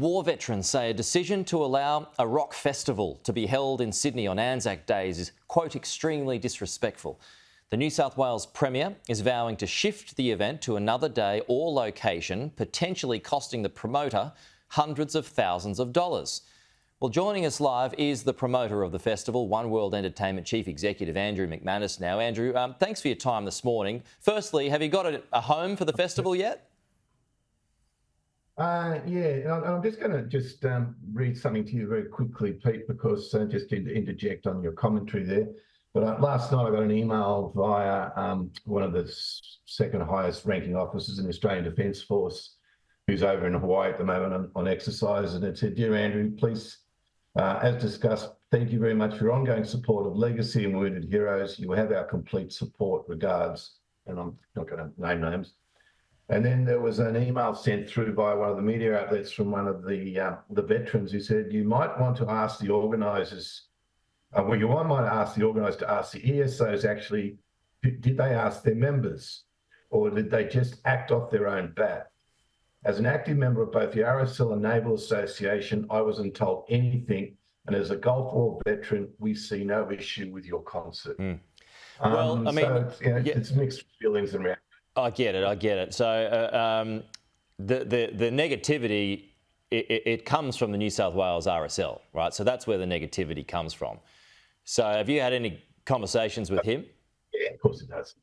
War veterans say a decision to allow a rock festival to be held in Sydney on Anzac Days is, quote, extremely disrespectful. The New South Wales Premier is vowing to shift the event to another day or location, potentially costing the promoter hundreds of thousands of dollars. Well, joining us live is the promoter of the festival, One World Entertainment Chief Executive Andrew McManus now. Andrew, thanks for your time this morning. Firstly, have you got a home for the festival yet? Yeah, and I'm just going to read something to you very quickly, Pete, because just to interject on your commentary there. But last night I got an email via one of the second highest ranking officers in the Australian Defence Force, who's over in Hawaii at the moment on exercise, and it said, "Dear Andrew, please, as discussed, thank you very much for your ongoing support of legacy and wounded heroes. You have our complete support. Regards." And I'm not going to name names. And then there was an email sent through by one of the media outlets from one of the veterans who said, "You might want to ask the organisers, you might ask the organisers to ask the ESOs actually, did they ask their members, or did they just act off their own bat? As an active member of both the RSL and Naval Association, I wasn't told anything, and as a Gulf War veteran, we see no issue with your concert." Well, I mean, so it's mixed feelings and reactions. I get it. So the negativity, it comes from the New South Wales RSL, right? So that's where the negativity comes from. So have you had any conversations with him? Yeah, of course it does.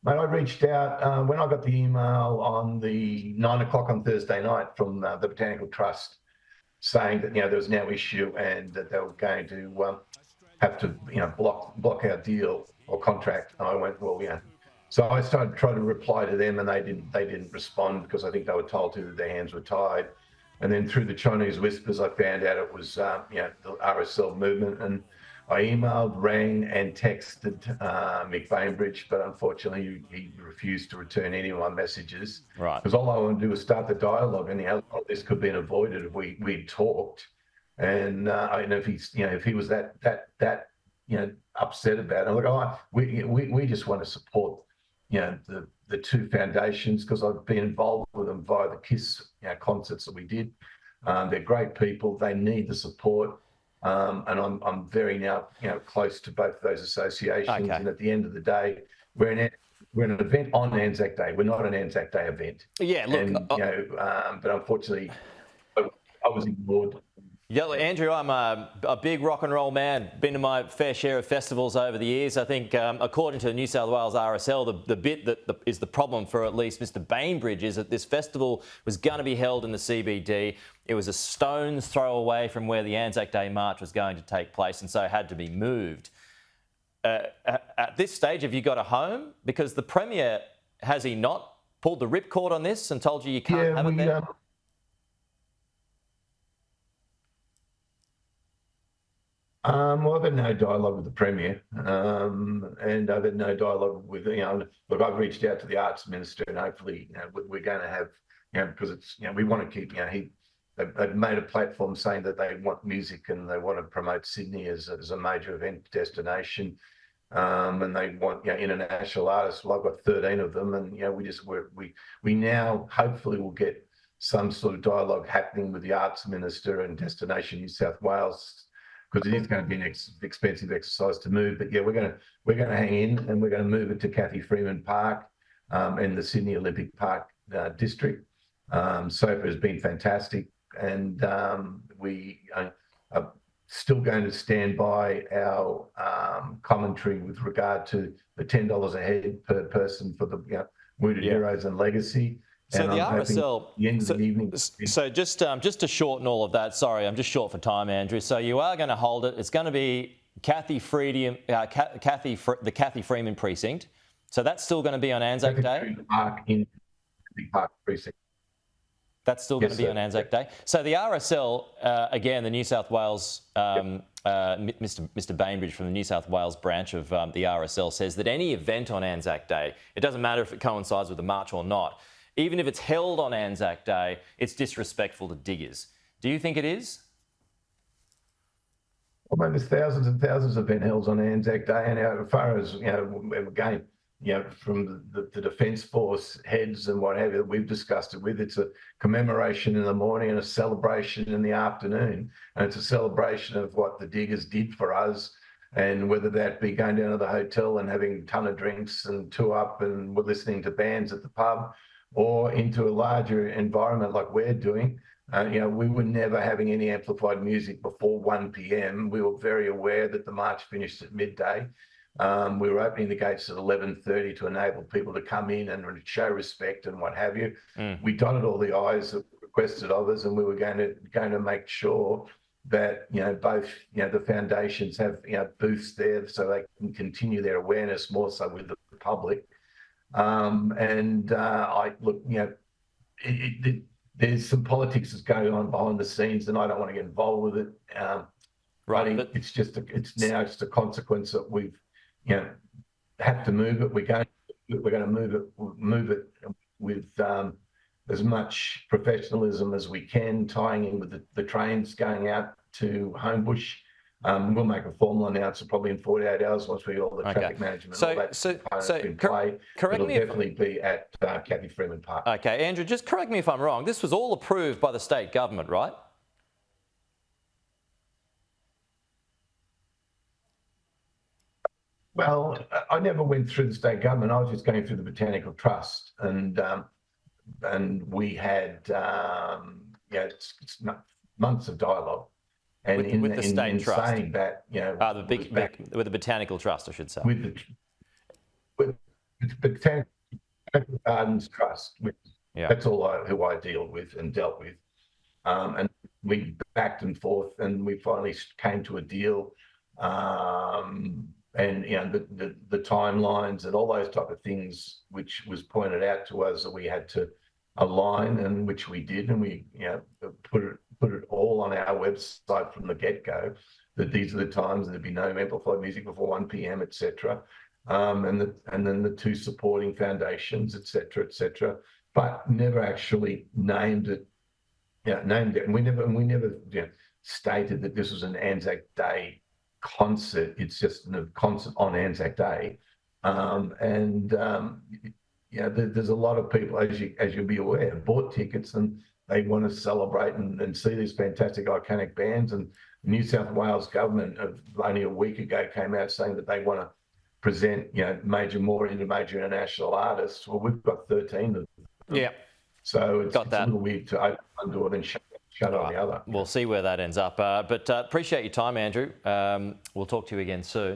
Mate, I reached out when I got the email on the 9 o'clock on Thursday night from the Botanical Trust saying that, there was no issue and that they were going to have to, block our deal or contract. And I went, well, So I started trying to reply to them, and they didn't respond because I think they were told that their hands were tied. And then through the Chinese whispers, I found out it was, the RSL movement. And I emailed, rang, and texted Mick Banbridge, but unfortunately he refused to return any of my messages. Right. Because all I want to do was start the dialogue, and this could have been avoided if we'd talked. And if he was that upset about it, like, we just want to support the two foundations, because I've been involved with them via the KISS concerts that we did. They're great people. They need the support, and I'm very now close to both of those associations. Okay. And at the end of the day, we're an event on Anzac Day. We're not an Anzac Day event. Yeah, look, and, but unfortunately, I was ignored. Yeah, Andrew, I'm a big rock and roll man. Been to my fair share of festivals over the years. I think, according to the New South Wales RSL, the bit that is the problem for at least Mr. Banbridge is that this festival was going to be held in the CBD. It was a stone's throw away from where the Anzac Day March was going to take place, and so it had to be moved. At this stage, have you got a home? Because the Premier, has he not pulled the ripcord on this and told you can't have it there? Well, I've had no dialogue with the Premier, and I've had no dialogue with, look, I've reached out to the Arts Minister, and hopefully, we're going to have, because it's, we want to keep, they've made a platform saying that they want music and they want to promote Sydney as a major event destination, and they want, international artists. Well, I've got 13 of them, and, we now hopefully will get some sort of dialogue happening with the Arts Minister and Destination New South Wales, because it is going to be an expensive exercise to move. But yeah, we're going to hang in, and we're going to move it to Cathy Freeman Park in the Sydney Olympic Park district. SOPA has been fantastic, and we are still going to stand by our commentary with regard to the $10 a head per person for the wounded heroes and legacy. So and the RSL, the end of the evening. So just to shorten all of that, sorry, I'm just short for time, Andrew. So you are going to hold it. It's going to be the Cathy Freeman precinct. So that's still going to be on Anzac Day? Park in the Park precinct. That's still going to be on Anzac Day. So the RSL, again, the New South Wales, Mr. Banbridge from the New South Wales branch of the RSL says that any event on Anzac Day, it doesn't matter if it coincides with the march or not, even if it's held on Anzac Day, it's disrespectful to diggers. Do you think it is? Well, there's thousands and thousands of event held on Anzac Day, and as far as, again, from the Defence Force heads and what have you, we've discussed it with. It's a commemoration in the morning and a celebration in the afternoon. And it's a celebration of what the diggers did for us. And whether that be going down to the hotel and having a ton of drinks and two up and we're listening to bands at the pub, or into a larger environment like we're doing. We were never having any amplified music before 1 p.m. We were very aware that the march finished at midday. We were opening the gates at 11:30 to enable people to come in and show respect and what have you. We dotted all the I's that were requested of us, and we were going to make sure that both the foundations have booths there so they can continue their awareness more so with the public. There's some politics that's going on behind the scenes, and I don't want to get involved with it. Right, but it's now just a consequence that we've have to move it. We're going to move it with as much professionalism as we can, tying in with the trains going out to Homebush. We'll make a formal announcement probably in 48 hours once we get all the traffic management and all that in play. It'll definitely be at Kathy Freeman Park. Okay, Andrew, just correct me if I'm wrong. This was all approved by the state government, right? Well, I never went through the state government. I was just going through the Botanical Trust, and we had it's months of dialogue. And with the state trust, saying that, with the Botanical Trust, I should say, with the Botanical Gardens Trust, that's all who I deal with and dealt with, and we backed and forth, and we finally came to a deal, and the timelines and all those type of things, which was pointed out to us that we had to align, and which we did, and we put it all on our website from the get-go, that these are the times there'd be no amplified music before 1 p.m, etc. And then the two supporting foundations, etc., but never actually named it. Named it, and we never stated that this was an Anzac Day concert. It's just a concert on Anzac Day, there's a lot of people, as you'll be aware, bought tickets and they want to celebrate and see these fantastic iconic bands. And the New South Wales government only a week ago came out saying that they want to present major international artists. Well, we've got 13 of them. Yeah. So it's a little weird to open one door then shut on the other. We'll see where that ends up. But appreciate your time, Andrew. We'll talk to you again soon.